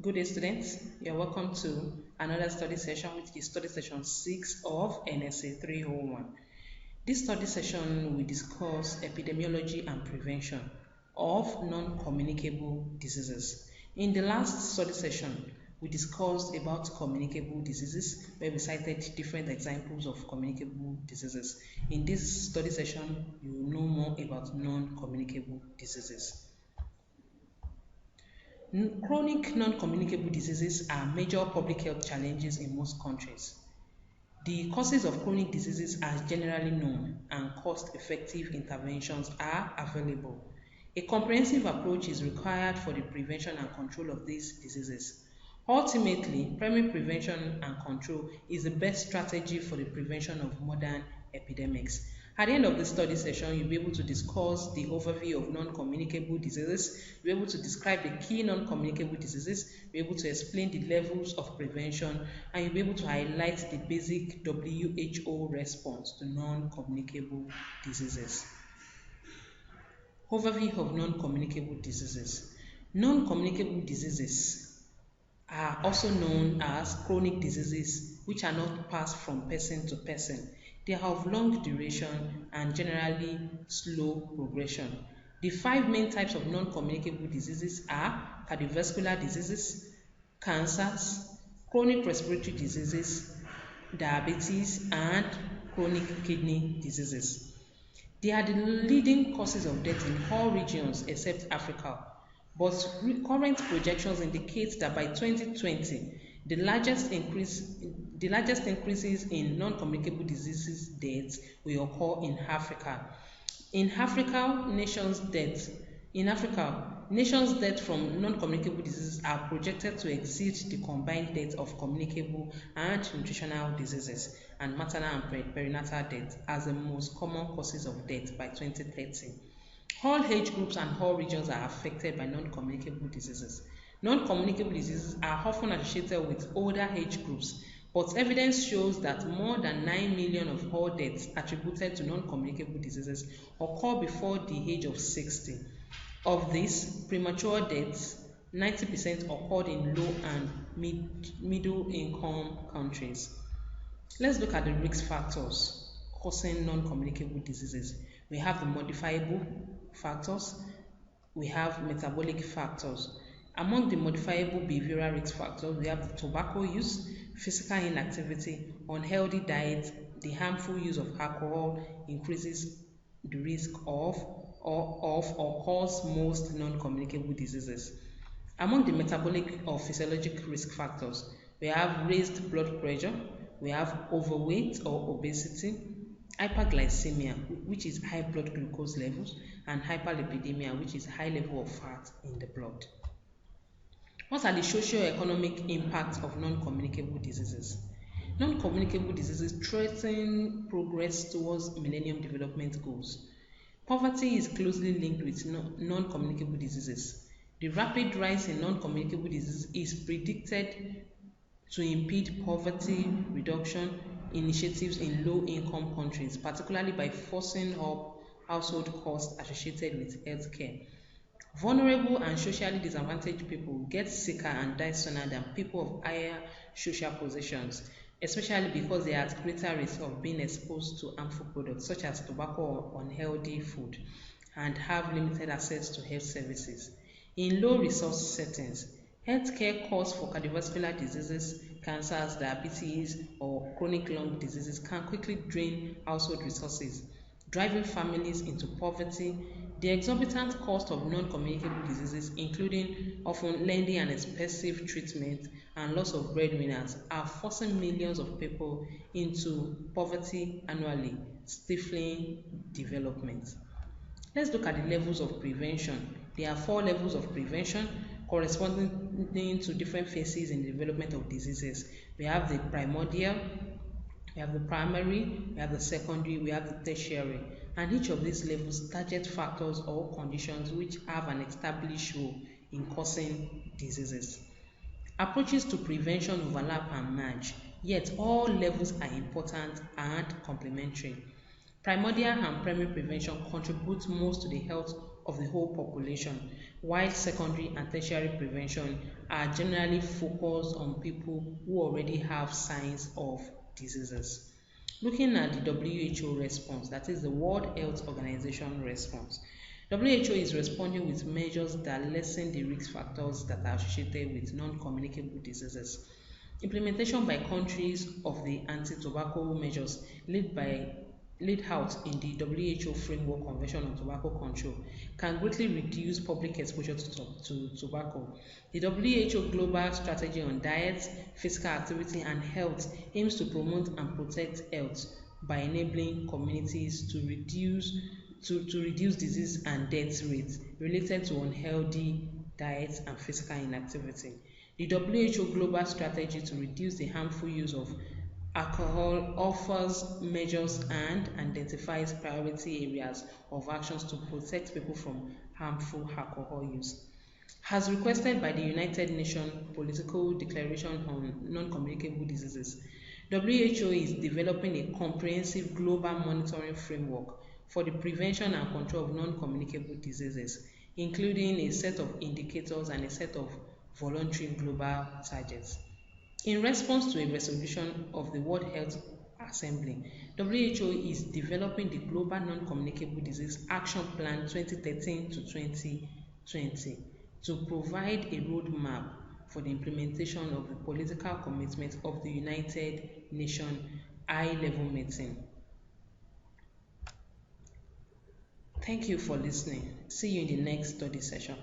Good day, students. You're welcome to another study session, which is study session 6 of NSA 301. This study session will discuss epidemiology and prevention of non-communicable diseases. In the last study session, we discussed about communicable diseases, where we cited different examples of communicable diseases. In this study session, you will know more about non-communicable diseases. Chronic non-communicable diseases are major public health challenges in most countries. The causes of chronic diseases are generally known and cost-effective interventions are available. A comprehensive approach is required for the prevention and control of these diseases. Ultimately, primary prevention and control is the best strategy for the prevention of modern epidemics. At the end of the study session, you'll be able to discuss the overview of non-communicable diseases, you'll be able to describe the key non-communicable diseases, you'll be able to explain the levels of prevention, and you'll be able to highlight the basic WHO response to non-communicable diseases. Overview of non-communicable diseases. Non-communicable diseases are also known as chronic diseases which are not passed from person to person. They are of long duration and generally slow progression. The 5 main types of non-communicable diseases are cardiovascular diseases, cancers, chronic respiratory diseases, diabetes, and chronic kidney diseases. They are the leading causes of death in all regions except Africa, but current projections indicate that by 2020, the largest increases in non-communicable diseases deaths will occur in Africa. In Africa, nations' deaths from non-communicable diseases are projected to exceed the combined deaths of communicable and nutritional diseases and maternal and perinatal death as the most common causes of death by 2030. All age groups and all regions are affected by non-communicable diseases. Non-communicable diseases are often associated with older age groups, but evidence shows that more than 9 million of all deaths attributed to non-communicable diseases occur before the age of 60. Of these, premature deaths, 90% occurred in low and middle income countries. Let's look at the risk factors causing non-communicable diseases. We have the modifiable factors, we have metabolic factors. Among the modifiable behavioral risk factors, we have the tobacco use, physical inactivity, unhealthy diet, the harmful use of alcohol increases the risk of or cause most non-communicable diseases. Among the metabolic or physiologic risk factors, we have raised blood pressure, we have overweight or obesity, hyperglycemia, which is high blood glucose levels, and hyperlipidemia, which is high level of fat in the blood. What are the socio-economic impacts of non-communicable diseases? Non-communicable diseases threaten progress towards Millennium Development Goals. Poverty is closely linked with non-communicable diseases. The rapid rise in non-communicable diseases is predicted to impede poverty reduction initiatives in low-income countries, particularly by forcing up household costs associated with healthcare. Vulnerable and socially disadvantaged people get sicker and die sooner than people of higher social positions, especially because they are at greater risk of being exposed to harmful products such as tobacco or unhealthy food and have limited access to health services. In low-resource settings, healthcare costs for cardiovascular diseases, cancers, diabetes, or chronic lung diseases can quickly drain household resources, driving families into poverty. The exorbitant cost of non-communicable diseases, including often lengthy and expensive treatment and loss of breadwinners, are forcing millions of people into poverty annually, stifling development. Let's look at the levels of prevention. There are 4 levels of prevention corresponding to different phases in the development of diseases. We have the primordial, we have the primary, we have the secondary, we have the tertiary, and each of these levels target factors or conditions which have an established role in causing diseases. Approaches to prevention overlap and merge, yet all levels are important and complementary. Primordial and primary prevention contribute most to the health whole population, while secondary and tertiary prevention are generally focused on people who already have signs of diseases. Looking at the WHO response, that is the World Health Organization response, WHO is responding with measures that lessen the risk factors that are associated with non-communicable diseases. Implementation by countries of the anti-tobacco measures laid out in the WHO Framework Convention on Tobacco Control can greatly reduce public exposure to tobacco. The WHO Global Strategy on Diet, Physical Activity and Health aims to promote and protect health by enabling communities to reduce disease and death rates related to unhealthy diet and physical inactivity. The WHO Global Strategy to reduce the harmful use of alcohol offers measures and identifies priority areas of actions to protect people from harmful alcohol use. As requested by the United Nations Political Declaration on Non-Communicable Diseases, WHO is developing a comprehensive global monitoring framework for the prevention and control of non-communicable diseases, including a set of indicators and a set of voluntary global targets. In response to a resolution of the World Health Assembly, WHO is developing the Global Non-Communicable Disease Action Plan 2013 to 2020 to provide a roadmap for the implementation of the political commitment of the United Nations high-level meeting. Thank you for listening. See you in the next study session.